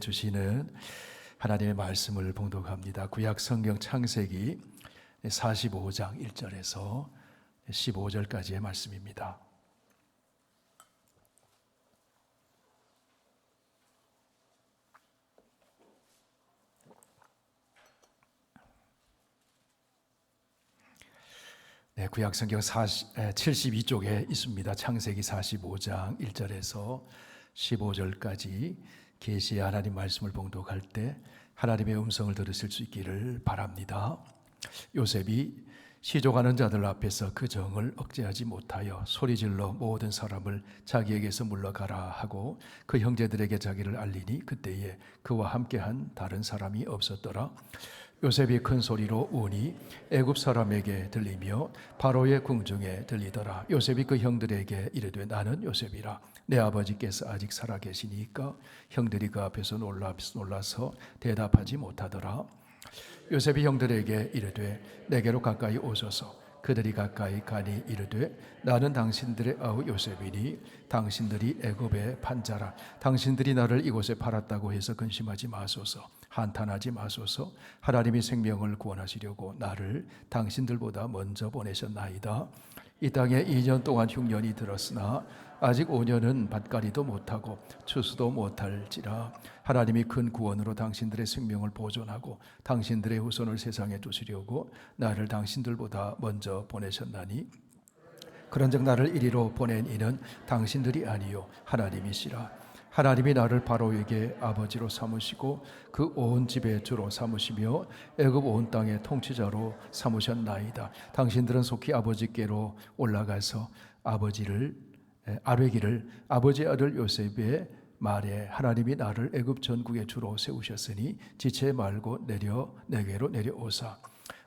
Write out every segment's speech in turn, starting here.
주시는 하나님의 말씀을 봉독합니다. 구약 성경 창세기 45장 1절에서 15절까지의 말씀입니다. 구약 성경 72쪽에 있습니다. 창세기 45장 1절에서 15절까지 계시의 하나님 말씀을 봉독할 때 하나님의 음성을 들으실 수 있기를 바랍니다. 요셉이 시종하는 자들 앞에서 그 정을 억제하지 못하여 소리질러 모든 사람을 자기에게서 물러가라 하고 그 형제들에게 자기를 알리니 그때에 그와 함께한 다른 사람이 없었더라. 요셉이 큰 소리로 우니 애굽 사람에게 들리며 바로의 궁중에 들리더라. 요셉이 그 형들에게 이르되 나는 요셉이라. 내 아버지께서 아직 살아 계시니까 형들이 그 앞에서 놀라서 대답하지 못하더라. 요셉이 형들에게 이르되 내게로 가까이 오소서. 그들이 가까이 가니 이르되 나는 당신들의 아우 요셉이니 당신들이 애굽의 판자라. 당신들이 나를 이곳에 팔았다고 해서 근심하지 마소서. 한탄하지 마소서. 하나님이 생명을 구원하시려고 나를 당신들보다 먼저 보내셨나이다. 이 땅에 2년 동안 흉년이 들었으나 아직 5년은 밭갈이도 못하고 추수도 못할지라. 하나님이 큰 구원으로 당신들의 생명을 보존하고 당신들의 후손을 세상에 두시려고 나를 당신들보다 먼저 보내셨나니 그런즉 나를 이리로 보낸 이는 당신들이 아니요 하나님이시라. 하나님이 나를 바로에게 아버지로 삼으시고 그 온 집의 주로 삼으시며 애굽 온 땅의 통치자로 삼으셨나이다. 당신들은 속히 아버지께로 올라가서 아뢰기를 아버지의 아들 요셉의 말에 하나님이 나를 애굽 전국의 주로 세우셨으니 지체 말고 내게로 내려오사.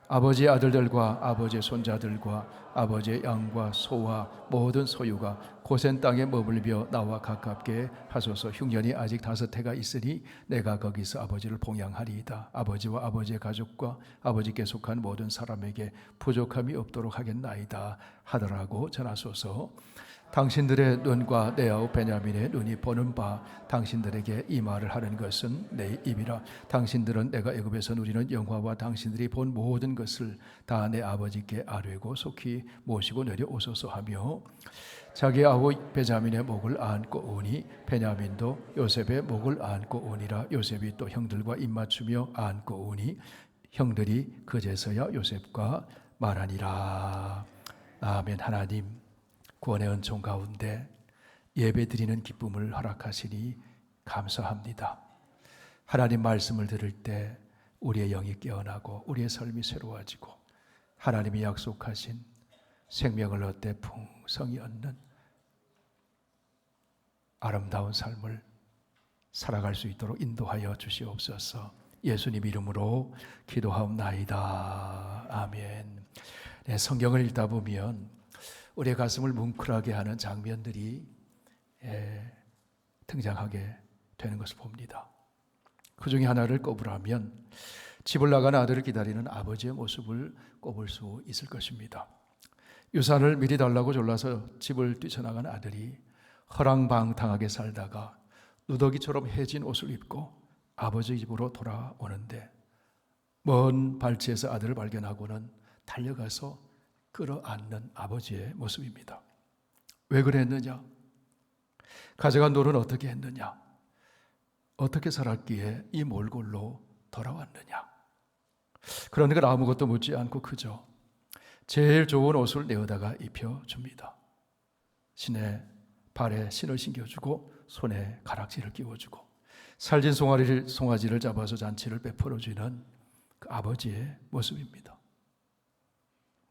아버지의 아들들과 아버지의 손자들과 아버지의 양과 소와 모든 소유가 고센 땅에 머물며 나와 가깝게 하소서. 흉년이 아직 5해가 있으니 내가 거기서 아버지를 봉양하리이다. 아버지와 아버지의 가족과 아버지께 속한 모든 사람에게 부족함이 없도록 하겠나이다 하더라고 전하소서. 당신들의 눈과 내 아우 베냐민의 눈이 보는 바 당신들에게 이 말을 하는 것은 내 입이라. 당신들은 내가 애굽에서 누리는 영화와 당신들이 본 모든 것을 다 내 아버지께 아뢰고 속히 모시고 내려오소서 하며 자기 아우 베냐민의 목을 안고 오니 베냐민도 요셉의 목을 안고 오니라. 요셉이 또 형들과 입맞추며 안고 오니 형들이 그제서야 요셉과 말하니라. 아멘. 하나님 구원의 은총 가운데 예배드리는 기쁨을 허락하시니 감사합니다. 하나님 말씀을 들을 때 우리의 영이 깨어나고 우리의 삶이 새로워지고 하나님이 약속하신 생명을 얻되 풍성히 얻는 아름다운 삶을 살아갈 수 있도록 인도하여 주시옵소서. 예수님 이름으로 기도하옵나이다. 아멘. 네, 성경을 읽다 보면 우리의 가슴을 뭉클하게 하는 장면들이 등장하게 되는 것을 봅니다. 그 중에 하나를 꼽으라면 집을 나간 아들을 기다리는 아버지의 모습을 꼽을 수 있을 것입니다. 유산을 미리 달라고 졸라서 집을 뛰쳐나간 아들이 허랑방탕하게 살다가 누더기처럼 해진 옷을 입고 아버지 집으로 돌아오는데 먼 발치에서 아들을 발견하고는 달려가서 끌어안는 아버지의 모습입니다. 왜 그랬느냐? 가져간 돈은 어떻게 했느냐? 어떻게 살았기에 이 몰골로 돌아왔느냐? 그런 걸 아무것도 묻지 않고 그저 제일 좋은 옷을 내어다가 입혀줍니다. 발에 신을 신겨주고 손에 가락지를 끼워주고 살진 송아지를 잡아서 잔치를 베풀어주는 그 아버지의 모습입니다.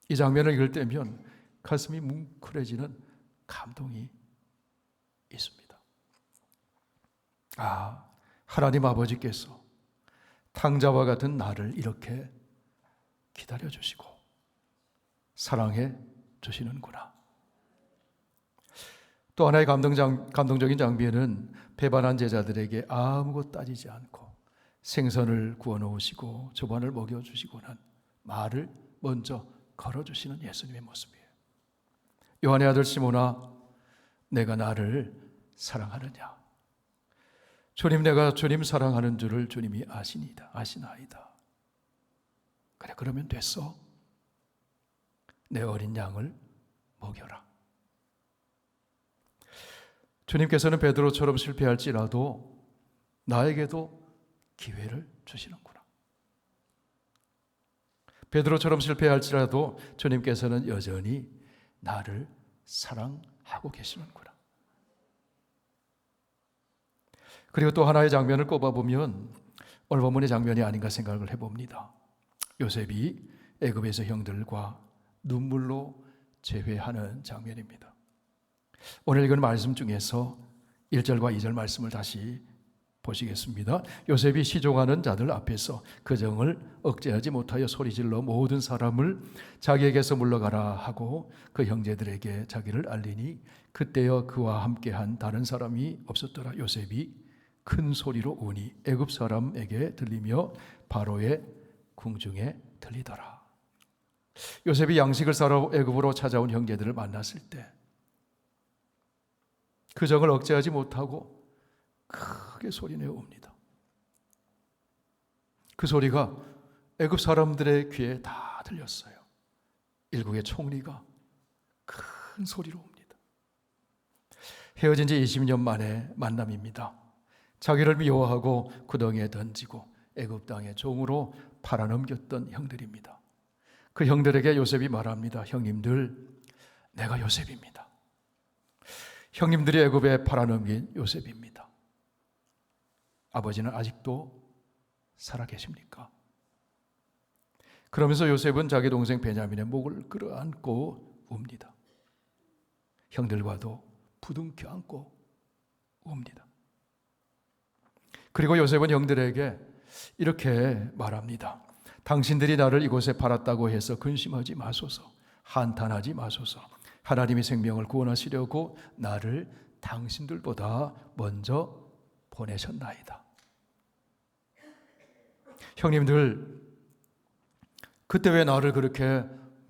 이 장면을 읽을 때면 가슴이 뭉클해지는 감동이 있습니다. 하나님 아버지께서 탕자와 같은 나를 이렇게 기다려주시고 사랑해 주시는구나. 또 하나의 감동적인 장면은 배반한 제자들에게 아무것도 따지지 않고 생선을 구워 놓으시고 조반을 먹여주시고는 말을 먼저 걸어주시는 예수님의 모습이에요. 요한의 아들 시몬아, 내가 나를 사랑하느냐? 주님, 내가 주님 사랑하는 줄을 주님이 아시나이다. 그래, 그러면 됐어. 내 어린 양을 먹여라. 주님께서는 베드로처럼 실패할지라도 나에게도 기회를 주시는구나. 베드로처럼 실패할지라도 주님께서는 여전히 나를 사랑하고 계시는구나. 그리고 또 하나의 장면을 꼽아보면 오늘 본문의 장면이 아닌가 생각을 해봅니다. 요셉이 애굽에서 형들과 눈물로 재회하는 장면입니다. 오늘 읽은 말씀 중에서 1절과 2절 말씀을 다시 보시겠습니다. 요셉이 시종하는 자들 앞에서 그 정을 억제하지 못하여 소리질러 모든 사람을 자기에게서 물러가라 하고 그 형제들에게 자기를 알리니 그때여 그와 함께한 다른 사람이 없었더라. 요셉이 큰 소리로 우니 애굽 사람에게 들리며 바로의 궁중에 들리더라. 요셉이 양식을 사러 애굽으로 찾아온 형제들을 만났을 때 그 정을 억제하지 못하고 크게 소리내어 옵니다. 그 소리가 애굽 사람들의 귀에 다 들렸어요. 일국의 총리가 큰 소리로 옵니다. 헤어진 지 20년 만에 만남입니다. 자기를 미워하고 구덩이에 던지고 애굽 땅의 종으로 팔아넘겼던 형들입니다. 그 형들에게 요셉이 말합니다. 형님들, 내가 요셉입니다. 형님들이 애굽에 팔아넘긴 요셉입니다. 아버지는 아직도 살아계십니까? 그러면서 요셉은 자기 동생 베냐민의 목을 끌어안고 웁니다. 형들과도 부둥켜 안고 웁니다. 그리고 요셉은 형들에게 이렇게 말합니다. 당신들이 나를 이곳에 팔았다고 해서 근심하지 마소서, 한탄하지 마소서. 하나님이 생명을 구원하시려고 나를 당신들보다 먼저 보내셨나이다. 형님들, 그때 왜 나를 그렇게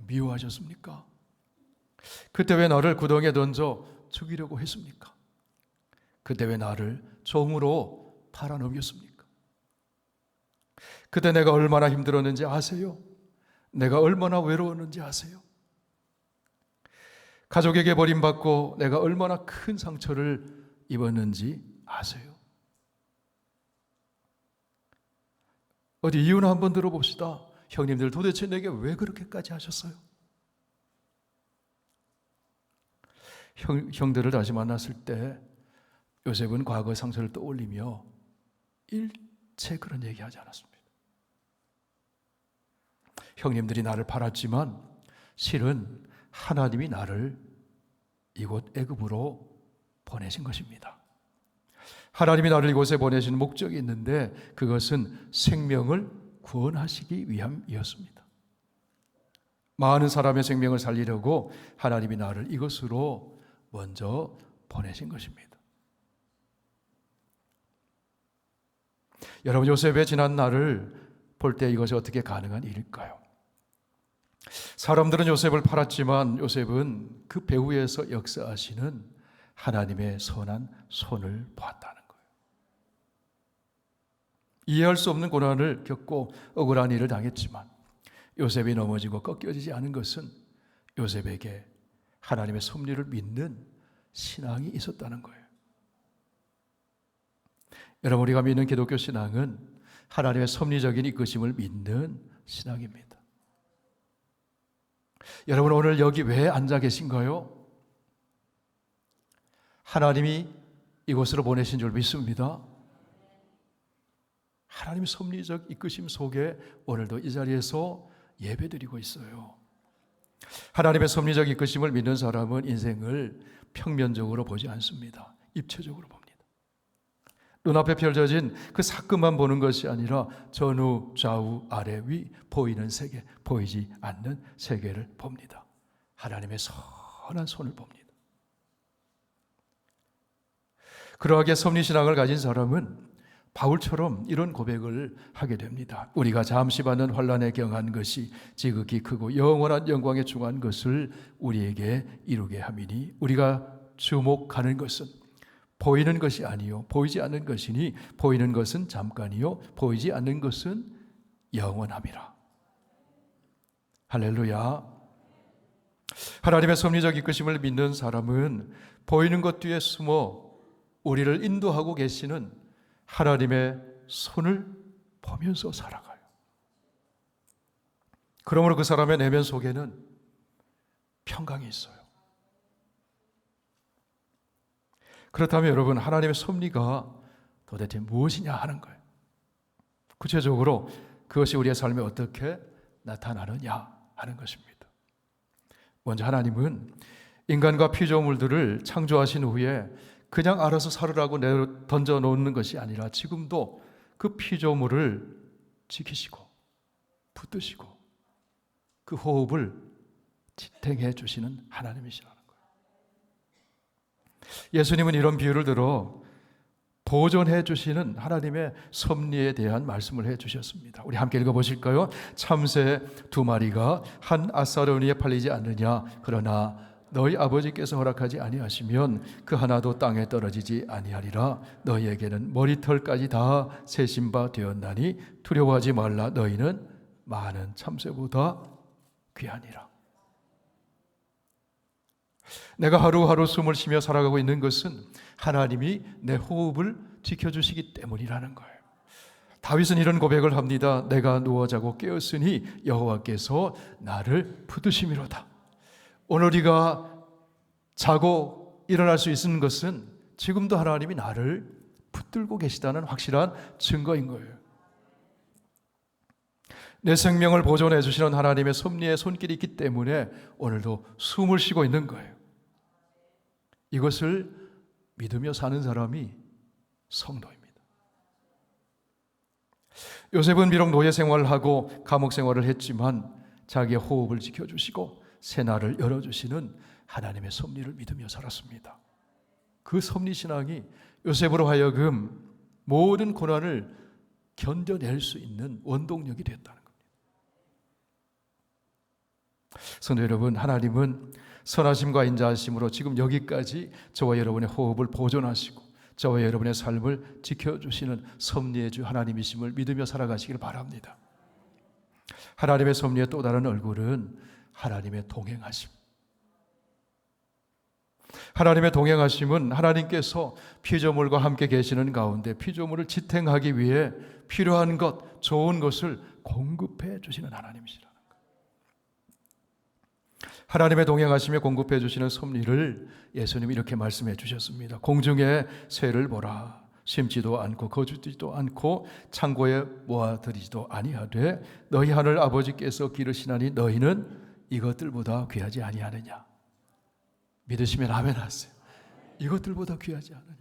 미워하셨습니까? 그때 왜 나를 구덩이에 던져 죽이려고 했습니까? 그때 왜 나를 종으로 팔아넘겼습니까? 그때 내가 얼마나 힘들었는지 아세요? 내가 얼마나 외로웠는지 아세요? 가족에게 버림받고 내가 얼마나 큰 상처를 입었는지 아세요? 어디 이유나 한번 들어봅시다. 형님들, 도대체 내게 왜 그렇게까지 하셨어요? 형들을 다시 만났을 때 요셉은 과거 상처를 떠올리며 일체 그런 얘기하지 않았습니다. 형님들이 나를 팔았지만 실은 하나님이 나를 이곳 애굽으로 보내신 것입니다. 하나님이 나를 이곳에 보내신 목적이 있는데 그것은 생명을 구원하시기 위함이었습니다. 많은 사람의 생명을 살리려고 하나님이 나를 이곳으로 먼저 보내신 것입니다. 여러분, 요셉의 지난 날을 볼 때 이것이 어떻게 가능한 일일까요? 사람들은 요셉을 팔았지만 요셉은 그 배후에서 역사하시는 하나님의 선한 손을 보았다는 거예요. 이해할 수 없는 고난을 겪고 억울한 일을 당했지만 요셉이 넘어지고 꺾여지지 않은 것은 요셉에게 하나님의 섭리를 믿는 신앙이 있었다는 거예요. 여러분, 우리가 믿는 기독교 신앙은 하나님의 섭리적인 이끄심을 믿는 신앙입니다. 여러분, 오늘 여기 왜 앉아 계신가요? 하나님이 이곳으로 보내신 줄 믿습니다. 하나님의 섭리적 이끄심 속에 오늘도 이 자리에서 예배드리고 있어요. 하나님의 섭리적 이끄심을 믿는 사람은 인생을 평면적으로 보지 않습니다. 입체적으로 봅니다. 눈앞에 펼쳐진 그 사건만 보는 것이 아니라 전후, 좌우, 아래, 위 보이는 세계, 보이지 않는 세계를 봅니다. 하나님의 선한 손을 봅니다. 그러하게 섭리신앙을 가진 사람은 바울처럼 이런 고백을 하게 됩니다. 우리가 잠시 받는 환난에 경한 것이 지극히 크고 영원한 영광에 중한 것을 우리에게 이루게 함이니 우리가 주목하는 것은 보이는 것이 아니요 보이지 않는 것이니 보이는 것은 잠깐이요 보이지 않는 것은 영원함이라. 할렐루야. 하나님의 섭리적 이끄심을 믿는 사람은 보이는 것 뒤에 숨어 우리를 인도하고 계시는 하나님의 손을 보면서 살아가요. 그러므로 그 사람의 내면 속에는 평강이 있어요. 그렇다면 여러분, 하나님의 섭리가 도대체 무엇이냐 하는 거예요. 구체적으로 그것이 우리의 삶에 어떻게 나타나느냐 하는 것입니다. 먼저 하나님은 인간과 피조물들을 창조하신 후에 그냥 알아서 살으라고 던져 놓는 것이 아니라 지금도 그 피조물을 지키시고 붙드시고 그 호흡을 지탱해 주시는 하나님이시라는 거예요. 예수님은 이런 비유를 들어 보존해 주시는 하나님의 섭리에 대한 말씀을 해 주셨습니다. 우리 함께 읽어보실까요? 참새 2마리가 한 아사르니에 팔리지 않느냐. 그러나 너희 아버지께서 허락하지 아니하시면 그 하나도 땅에 떨어지지 아니하리라. 너희에게는 머리털까지 다 세신 바 되었나니 두려워하지 말라. 너희는 많은 참새보다 귀하니라. 내가 하루하루 숨을 쉬며 살아가고 있는 것은 하나님이 내 호흡을 지켜주시기 때문이라는 거예요. 다윗은 이런 고백을 합니다. 내가 누워 자고 깨었으니 여호와께서 나를 붙드심이로다. 오늘 우리가 자고 일어날 수 있는 것은 지금도 하나님이 나를 붙들고 계시다는 확실한 증거인 거예요. 내 생명을 보존해 주시는 하나님의 섭리의 손길이 있기 때문에 오늘도 숨을 쉬고 있는 거예요. 이것을 믿으며 사는 사람이 성도입니다. 요셉은 비록 노예 생활을 하고 감옥 생활을 했지만 자기의 호흡을 지켜주시고 새날을 열어주시는 하나님의 섭리를 믿으며 살았습니다. 그 섭리 신앙이 요셉으로 하여금 모든 고난을 견뎌낼 수 있는 원동력이 됐다는 겁니다. 성도 여러분, 하나님은 선하심과 인자하심으로 지금 여기까지 저와 여러분의 호흡을 보존하시고 저와 여러분의 삶을 지켜주시는 섭리의 주 하나님이심을 믿으며 살아가시길 바랍니다. 하나님의 섭리의 또 다른 얼굴은 하나님의 동행하심. 하나님의 동행하심은 하나님께서 피조물과 함께 계시는 가운데 피조물을 지탱하기 위해 필요한 것, 좋은 것을 공급해 주시는 하나님이시라. 하나님의 동행하심에 공급해 주시는 섭리를 예수님이 이렇게 말씀해 주셨습니다. 공중의 새를 보라. 심지도 않고 거두지도 않고 창고에 모아들이지도 아니하되 너희 하늘 아버지께서 기르시나니 너희는 이것들보다 귀하지 아니하느냐. 믿으시면 아멘 하세요. 이것들보다 귀하지 않느냐.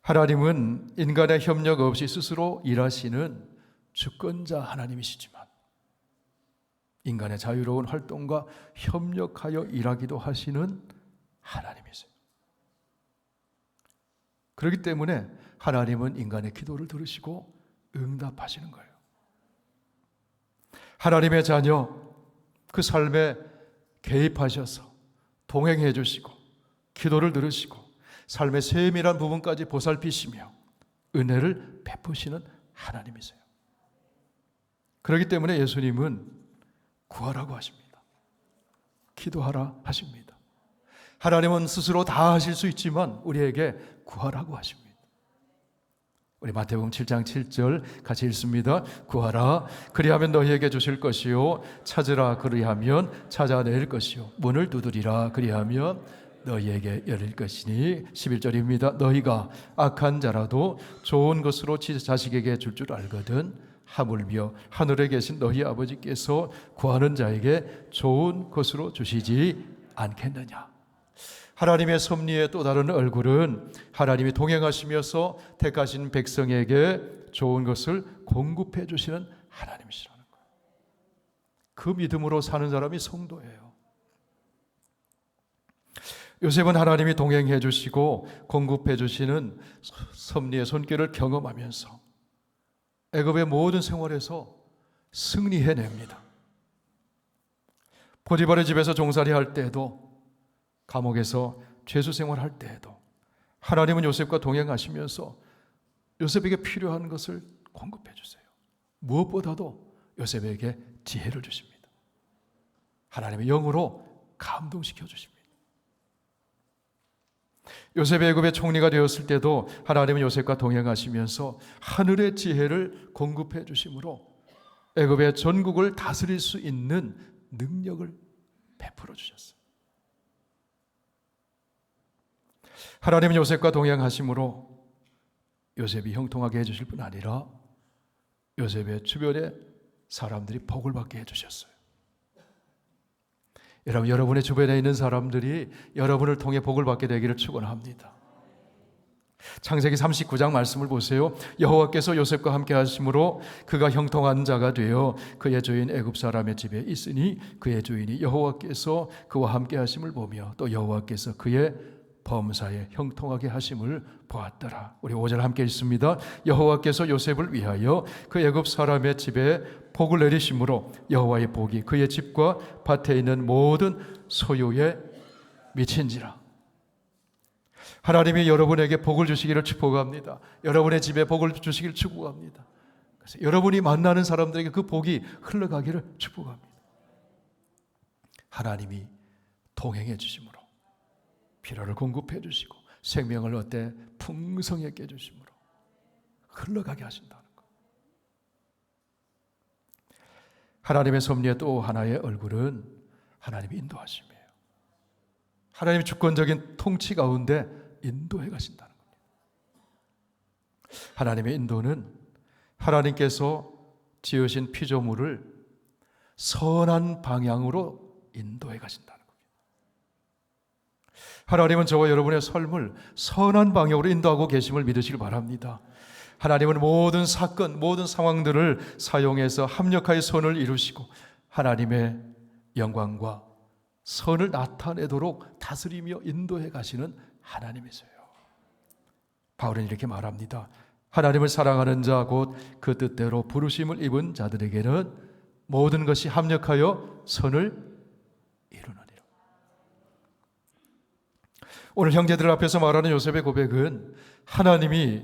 하나님은 인간의 협력 없이 스스로 일하시는 주권자 하나님이시지만 인간의 자유로운 활동과 협력하여 일하기도 하시는 하나님이세요. 그렇기 때문에 하나님은 인간의 기도를 들으시고 응답하시는 거예요. 하나님의 자녀, 그 삶에 개입하셔서 동행해 주시고 기도를 들으시고 삶의 세밀한 부분까지 보살피시며 은혜를 베푸시는 하나님이세요. 그렇기 때문에 예수님은 구하라고 하십니다. 기도하라 하십니다. 하나님은 스스로 다 하실 수 있지만 우리에게 구하라고 하십니다. 우리 마태복음 7장 7절 같이 읽습니다. 구하라 그리하면 너희에게 주실 것이요 찾으라 그리하면 찾아낼 것이요 문을 두드리라 그리하면 너희에게 열릴 것이니 11절입니다. 너희가 악한 자라도 좋은 것으로 자식에게 줄 줄 알거든 하물며 하늘에 계신 너희 아버지께서 구하는 자에게 좋은 것으로 주시지 않겠느냐. 하나님의 섭리의 또 다른 얼굴은 하나님이 동행하시면서 택하신 백성에게 좋은 것을 공급해 주시는 하나님이시라는 거예요. 그 믿음으로 사는 사람이 성도예요. 요셉은 하나님이 동행해 주시고 공급해 주시는 섭리의 손길을 경험하면서 애굽의 모든 생활에서 승리해냅니다. 포티발의 집에서 종살이 할 때도 감옥에서 죄수 생활할 때에도 하나님은 요셉과 동행하시면서 요셉에게 필요한 것을 공급해 주세요. 무엇보다도 요셉에게 지혜를 주십니다. 하나님의 영으로 감동시켜 주십니다. 요셉이 애굽의 총리가 되었을 때도 하나님은 요셉과 동행하시면서 하늘의 지혜를 공급해 주심으로 애굽의 전국을 다스릴 수 있는 능력을 베풀어 주셨어요. 하나님은 요셉과 동행하심으로 요셉이 형통하게 해주실 뿐 아니라 요셉의 주변에 사람들이 복을 받게 해주셨어요. 여러분, 여러분의 주변에 있는 사람들이 여러분을 통해 복을 받게 되기를 축원합니다. 창세기 39장 말씀을 보세요. 여호와께서 요셉과 함께 하심으로 그가 형통한 자가 되어 그의 주인 애굽 사람의 집에 있으니 그의 주인이 여호와께서 그와 함께 하심을 보며 또 여호와께서 그의 범사에 형통하게 하심을 보았더라. 우리 5절 함께 읽습니다. 여호와께서 요셉을 위하여 그 애굽 사람의 집에 복을 내리심으로 여호와의 복이 그의 집과 밭에 있는 모든 소유에 미친지라. 하나님이 여러분에게 복을 주시기를 축복합니다. 여러분의 집에 복을 주시기를 축복합니다. 그래서 여러분이 만나는 사람들에게 그 복이 흘러가기를 축복합니다. 하나님이 동행해 주심으로 필요를 공급해 주시고 생명을 얻되 풍성하게 해주심으로 흘러가게 하신다는 것. 하나님의 섭리의 또 하나의 얼굴은 하나님의 인도하심이에요. 하나님의 주권적인 통치 가운데 인도해 가신다는 겁니다. 하나님의 인도는 하나님께서 지으신 피조물을 선한 방향으로 인도해 가신다는 겁니다. 하나님은 저와 여러분의 삶을 선한 방향으로 인도하고 계심을 믿으시길 바랍니다. 하나님은 모든 사건, 모든 상황들을 사용해서 합력하여 선을 이루시고 하나님의 영광과 선을 나타내도록 다스리며 인도해 가시는 하나님이세요. 바울은 이렇게 말합니다. 하나님을 사랑하는 자 곧 그 뜻대로 부르심을 입은 자들에게는 모든 것이 합력하여 선을 이루느니라. 오늘 형제들 앞에서 말하는 요셉의 고백은 하나님이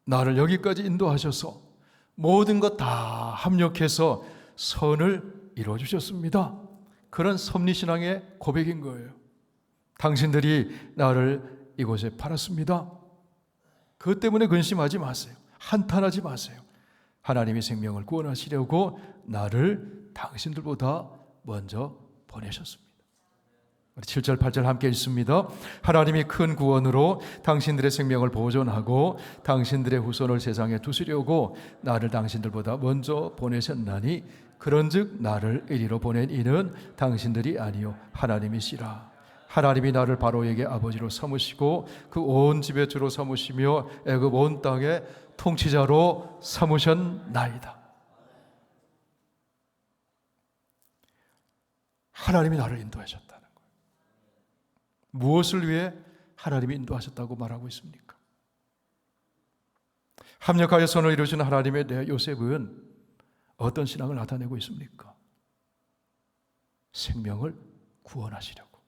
나를 여기까지 인도하셔서 모든 것 다 합력해서 선을 이루어 주셨습니다. 그런 섭리신앙의 고백인 거예요. 당신들이 나를 이곳에 팔았습니다. 그것 때문에 근심하지 마세요. 한탄하지 마세요. 하나님이 생명을 구원하시려고 나를 당신들보다 먼저 보내셨습니다. 7절 8절 함께 읽습니다. 하나님이 큰 구원으로 당신들의 생명을 보존하고 당신들의 후손을 세상에 두시려고 나를 당신들보다 먼저 보내셨나니 그런즉 나를 이리로 보낸 이는 당신들이 아니요 하나님이시라. 하나님이 나를 바로에게 아버지로 삼으시고 그 온 집의 주로 삼으시며 애굽 온 땅의 통치자로 삼으셨나이다. 하나님이 나를 인도하셨다는 거예요. 무엇을 위해 하나님이 인도하셨다고 말하고 있습니까? 합력하여 선을 이루시는 하나님의 내 요셉은 어떤 신앙을 나타내고 있습니까? 생명을 구원하시려고,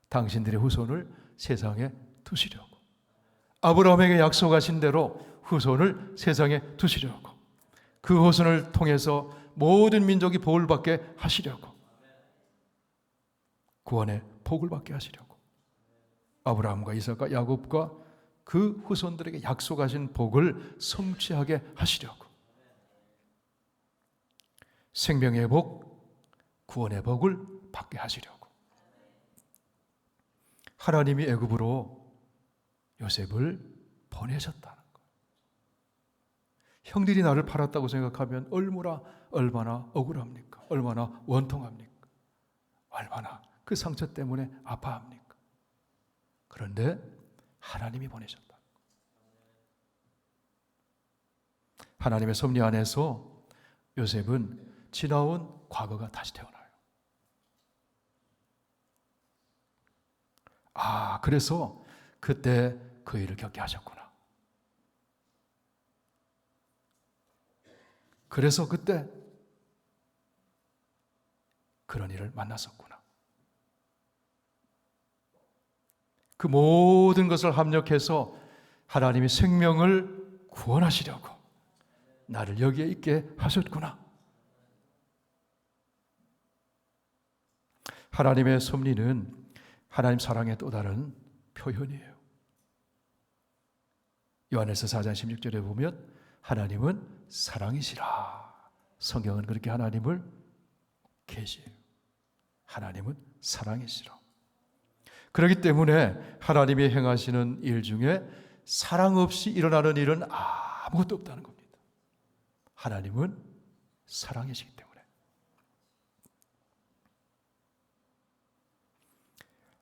당신들의 후손을 세상에 두시려고, 아브라함에게 약속하신 대로 후손을 세상에 두시려고, 그 후손을 통해서 모든 민족이 복을 받게 하시려고, 구원의 복을 받게 하시려고, 아브라함과 이삭과 야곱과 그 후손들에게 약속하신 복을 성취하게 하시려고, 생명의 복, 구원의 복을 받게 하시려고 하나님이 애굽으로 요셉을 보내셨다는 거예요. 형들이 나를 팔았다고 생각하면 얼마나 억울합니까? 얼마나 원통합니까? 얼마나 그 상처 때문에 아파합니까? 그런데 하나님이 보내셨다. 하나님의 섭리 안에서 요셉은 지나온 과거가 다시 태어나요. 아, 그래서 그때 그 일을 겪게 하셨구나. 그래서 그때 그런 일을 만났었구나. 그 모든 것을 합력해서 하나님이 생명을 구원하시려고 나를 여기에 있게 하셨구나. 하나님의 섭리는 하나님 사랑의 또 다른 표현이에요. 요한일서 4장 16절에 보면 하나님은 사랑이시라. 성경은 그렇게 하나님을 계시해요. 하나님은 사랑이시라. 그렇기 때문에 하나님이 행하시는 일 중에 사랑 없이 일어나는 일은 아무것도 없다는 겁니다. 하나님은 사랑이시기 때문에.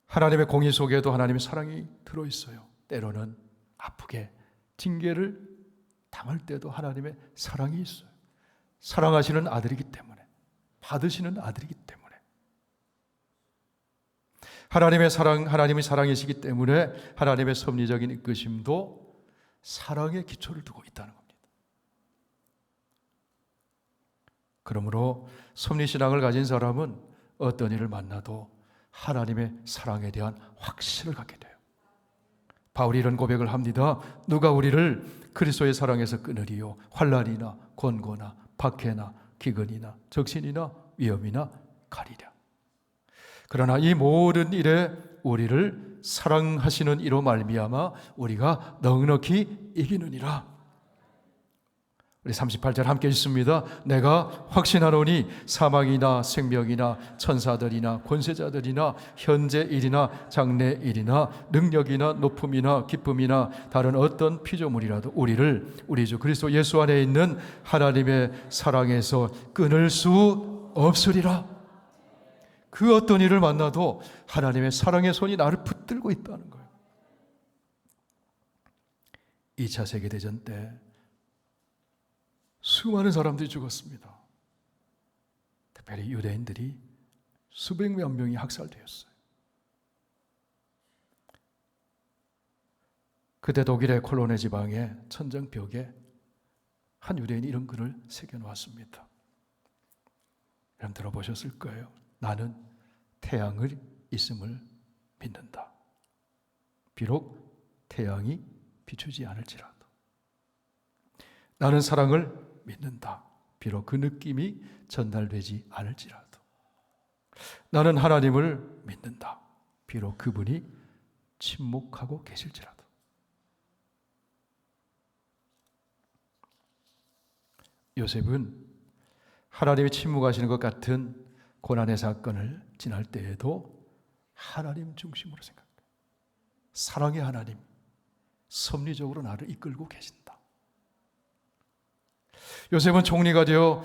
하나님의 공의 속에도 하나님의 사랑이 들어있어요. 때로는 아프게 징계를 당할 때도 하나님의 사랑이 있어요. 사랑하시는 아들이기 때문에, 받으시는 아들이기 때문에. 하나님의 사랑, 하나님이 사랑이시기 때문에 하나님의 섭리적인 이끄심도 사랑의 기초를 두고 있다는 겁니다. 그러므로 섭리신앙을 가진 사람은 어떤 일을 만나도 하나님의 사랑에 대한 확신을 갖게 돼요. 바울이 이런 고백을 합니다. 누가 우리를 그리스도의 사랑에서 끊으리요? 환난이나 권고나 박해나 기근이나 적신이나 위험이나 가리랴. 그러나 이 모든 일에 우리를 사랑하시는 이로 말미암아 우리가 넉넉히 이기느니라. 우리 38절 함께 읽습니다. 내가 확신하노니 사망이나 생명이나 천사들이나 권세자들이나 현재 일이나 장래 일이나 능력이나 높음이나 기쁨이나 다른 어떤 피조물이라도 우리를 우리 주 그리스도 예수 안에 있는 하나님의 사랑에서 끊을 수 없으리라. 그 어떤 일을 만나도 하나님의 사랑의 손이 나를 붙들고 있다는 거예요. 2차 세계대전 때 수많은 사람들이 죽었습니다. 특별히 유대인들이 수백만 명이 학살되었어요. 그때 독일의 콜로네 지방의 천정벽에 한 유대인이 이런 글을 새겨놓았습니다. 여러분 들어보셨을 거예요. 나는 태양을 있음을 믿는다. 비록 태양이 비추지 않을지라도. 나는 사랑을 믿는다. 비록 그 느낌이 전달되지 않을지라도. 나는 하나님을 믿는다. 비록 그분이 침묵하고 계실지라도. 요셉은 하나님이 침묵하시는 것 같은 고난의 사건을 지날 때에도 하나님 중심으로 생각해요. 사랑의 하나님, 섭리적으로 나를 이끌고 계신다. 요셉은 총리가 되어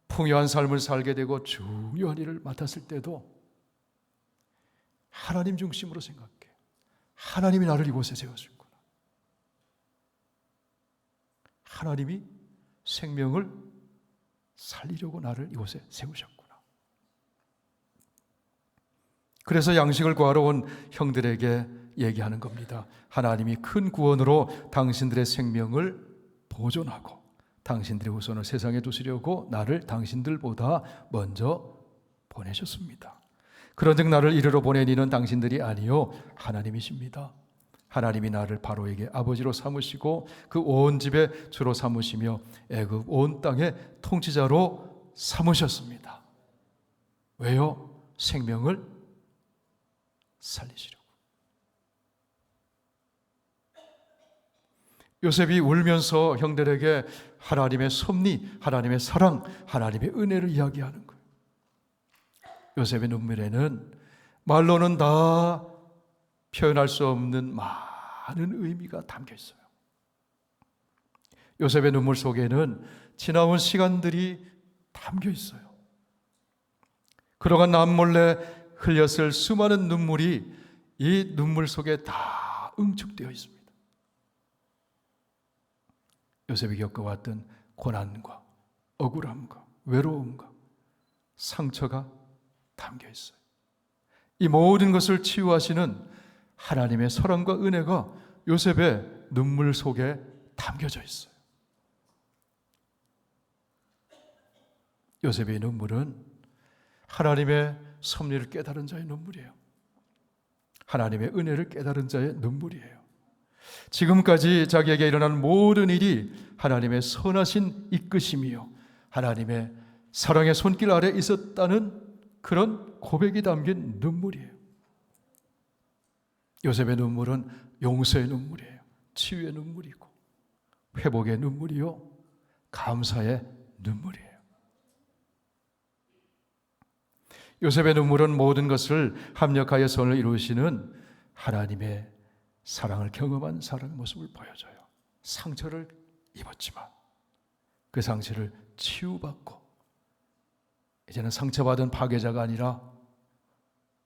풍요한 삶을 살게 되고 중요한 일을 맡았을 때도 하나님 중심으로 생각해. 하나님이 나를 이곳에 세워주셨구나. 하나님이 생명을 살리려고 나를 이곳에 세우셨구나. 그래서 양식을 구하러 온 형들에게 얘기하는 겁니다. 하나님이 큰 구원으로 당신들의 생명을 보존하고 당신들의 후손을 세상에 두시려고 나를 당신들보다 먼저 보내셨습니다. 그런즉 나를 이리로 보낸 이는 당신들이 아니요 하나님이십니다. 하나님이 나를 바로에게 아버지로 삼으시고 그 온 집의 주로 삼으시며 애굽 온 땅의 통치자로 삼으셨습니다. 왜요? 생명을 살리시려고. 요셉이 울면서 형들에게 하나님의 섭리, 하나님의 사랑, 하나님의 은혜를 이야기하는 거예요. 요셉의 눈물에는 말로는 다 표현할 수 없는 많은 의미가 담겨 있어요. 요셉의 눈물 속에는 지나온 시간들이 담겨 있어요. 그동안 남몰래 흘렸을 수많은 눈물이 이 눈물 속에 다 응축되어 있습니다. 요셉이 겪어왔던 고난과 억울함과 외로움과 상처가 담겨 있어요. 이 모든 것을 치유하시는 하나님의 사랑과 은혜가 요셉의 눈물 속에 담겨져 있어요. 요셉의 눈물은 하나님의 섭리를 깨달은 자의 눈물이에요. 하나님의 은혜를 깨달은 자의 눈물이에요. 지금까지 자기에게 일어난 모든 일이 하나님의 선하신 이끄심이요, 하나님의 사랑의 손길 아래 있었다는 그런 고백이 담긴 눈물이에요. 요셉의 눈물은 용서의 눈물이에요. 치유의 눈물이고 회복의 눈물이요, 감사의 눈물이에요. 요셉의 눈물은 모든 것을 합력하여 선을 이루시는 하나님의 사랑을 경험한 사랑의 모습을 보여줘요. 상처를 입었지만 그 상처를 치유받고 이제는 상처받은 파괴자가 아니라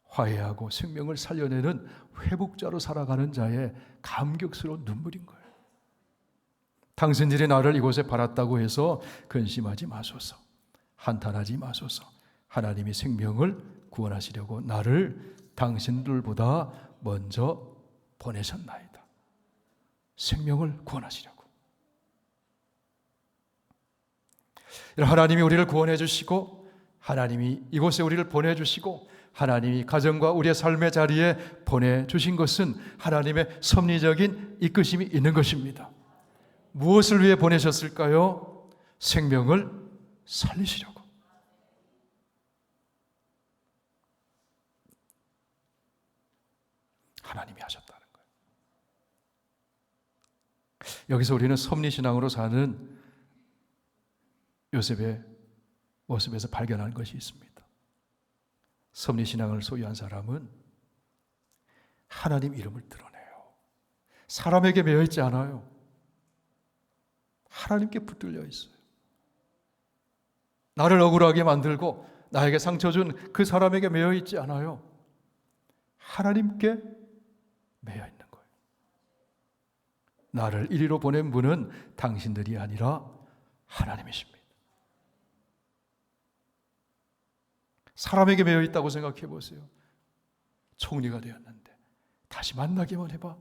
화해하고 생명을 살려내는 회복자로 살아가는 자의 감격스러운 눈물인 거예요. 당신들이 나를 이곳에 팔았다고 해서 근심하지 마소서, 한탄하지 마소서. 하나님이 생명을 구원하시려고 나를 당신들보다 먼저 보내셨나이다. 생명을 구원하시려고. 하나님이 우리를 구원해 주시고, 하나님이 이곳에 우리를 보내주시고, 하나님이 가정과 우리의 삶의 자리에 보내주신 것은 하나님의 섭리적인 이끄심이 있는 것입니다. 무엇을 위해 보내셨을까요? 생명을 살리시려고. 하나님이 하셨다는 거예요. 여기서 우리는 섭리신앙으로 사는 요셉의 모습에서 발견하는 것이 있습니다. 섭리신앙을 소유한 사람은 하나님 이름을 드러내요. 사람에게 매여 있지 않아요. 하나님께 붙들려 있어요. 나를 억울하게 만들고 나에게 상처 준 그 사람에게 매여 있지 않아요. 하나님께 매여 있는 거예요. 나를 이리로 보낸 분은 당신들이 아니라 하나님이십니다. 사람에게 매여 있다고 생각해 보세요. 총리가 되었는데 다시 만나기만 해봐.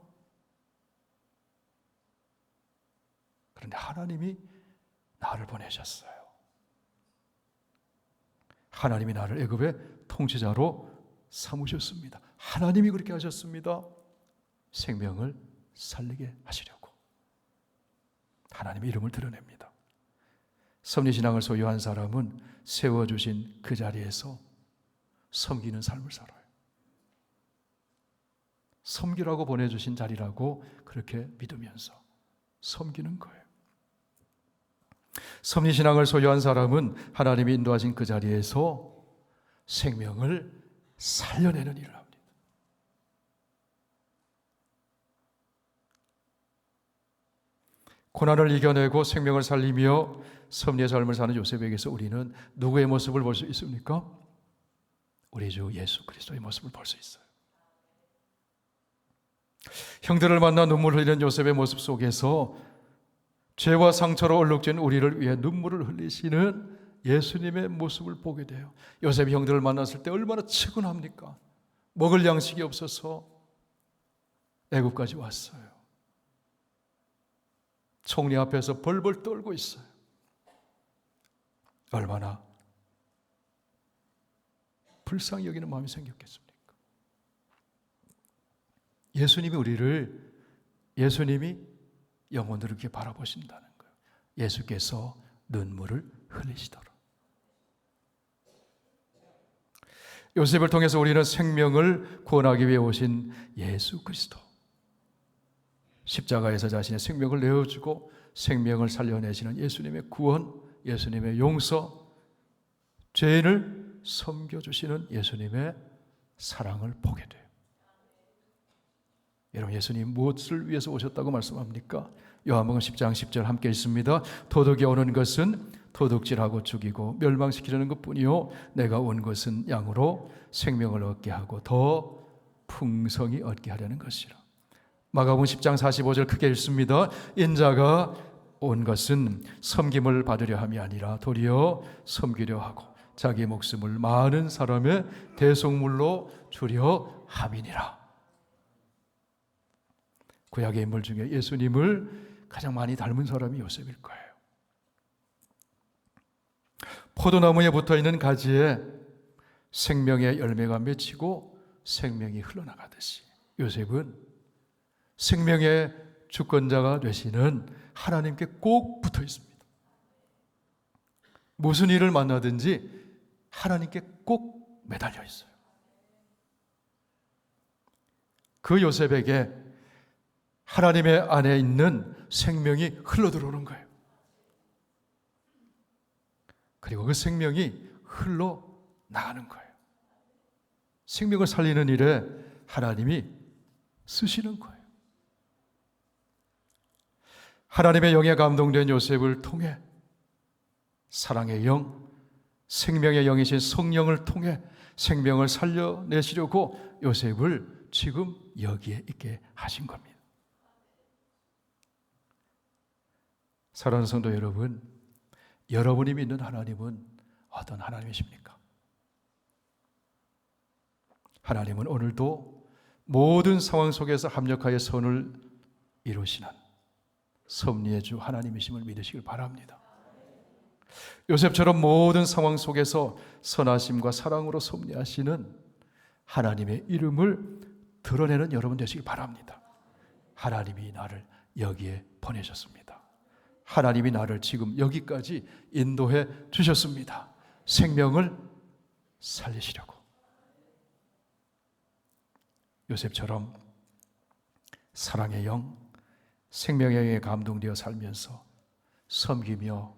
그런데 하나님이 나를 보내셨어요. 하나님이 나를 애굽의 통치자로 삼으셨습니다. 하나님이 그렇게 하셨습니다. 생명을 살리게 하시려고. 하나님의 이름을 드러냅니다. 섭리신앙을 소유한 사람은 세워주신 그 자리에서 섬기는 삶을 살아요. 섬기라고 보내주신 자리라고 그렇게 믿으면서 섬기는 거예요. 섭리신앙을 소유한 사람은 하나님이 인도하신 그 자리에서 생명을 살려내는 일을 합니다. 고난을 이겨내고 생명을 살리며 섭리의 삶을 사는 요셉에게서 우리는 누구의 모습을 볼 수 있습니까? 우리 주 예수 그리스도의 모습을 볼 수 있어요. 형들을 만나 눈물 흘리는 요셉의 모습 속에서 죄와 상처로 얼룩진 우리를 위해 눈물을 흘리시는 예수님의 모습을 보게 돼요. 요셉이 형들을 만났을 때 얼마나 측은합니까? 먹을 양식이 없어서 애굽까지 왔어요. 총리 앞에서 벌벌 떨고 있어요. 얼마나 불쌍히 여기는 마음이 생겼겠습니까? 예수님이 영혼들을 이렇게 바라보신다는 거예요. 예수께서 눈물을 흘리시도록. 요셉을 통해서 우리는 생명을 구원하기 위해 오신 예수 그리스도, 십자가에서 자신의 생명을 내어주고 생명을 살려내시는 예수님의 구원, 예수님의 용서, 죄인을 섬겨주시는 예수님의 사랑을 보게 돼요. 여러분, 예수님 무엇을 위해서 오셨다고 말씀합니까? 요한복음 10장 10절 함께 있습니다. 도둑이 오는 것은 도둑질하고 죽이고 멸망시키려는 것뿐이요 내가 온 것은 양으로 생명을 얻게 하고 더 풍성히 얻게 하려는 것이라. 마가복음 10장 45절 크게 읽습니다. 인자가 온 것은 섬김을 받으려 함이 아니라 도리어 섬기려 하고 자기 목숨을 많은 사람의 대속물로 주려 함이니라. 구약의 인물 중에 예수님을 가장 많이 닮은 사람이 요셉일 거예요. 포도나무에 붙어있는 가지에 생명의 열매가 맺히고 생명이 흘러나가듯이 요셉은 생명의 주권자가 되시는 하나님께 꼭 붙어 있습니다. 무슨 일을 만나든지 하나님께 꼭 매달려 있어요. 그 요셉에게 하나님의 안에 있는 생명이 흘러들어오는 거예요. 그리고 그 생명이 흘러나가는 거예요. 생명을 살리는 일에 하나님이 쓰시는 거예요. 하나님의 영에 감동된 요셉을 통해 사랑의 영, 생명의 영이신 성령을 통해 생명을 살려내시려고 요셉을 지금 여기에 있게 하신 겁니다. 사랑하는 성도 여러분, 여러분이 믿는 하나님은 어떤 하나님이십니까? 하나님은 오늘도 모든 상황 속에서 합력하여 선을 이루시는 섭리의 주 하나님이심을 믿으시길 바랍니다. 요셉처럼 모든 상황 속에서 선하심과 사랑으로 섭리하시는 하나님의 이름을 드러내는 여러분 되시길 바랍니다. 하나님이 나를 여기에 보내셨습니다. 하나님이 나를 지금 여기까지 인도해 주셨습니다. 생명을 살리시려고. 요셉처럼 사랑의 영, 생명의 영에 감동되어 살면서 섬기며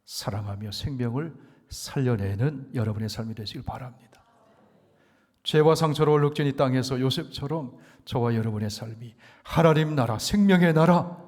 사랑하며 생명을 살려내는 여러분의 삶이 되시길 바랍니다. 죄와 상처로 얼룩진 이 땅에서 요셉처럼 저와 여러분의 삶이 하나님 나라, 생명의 나라,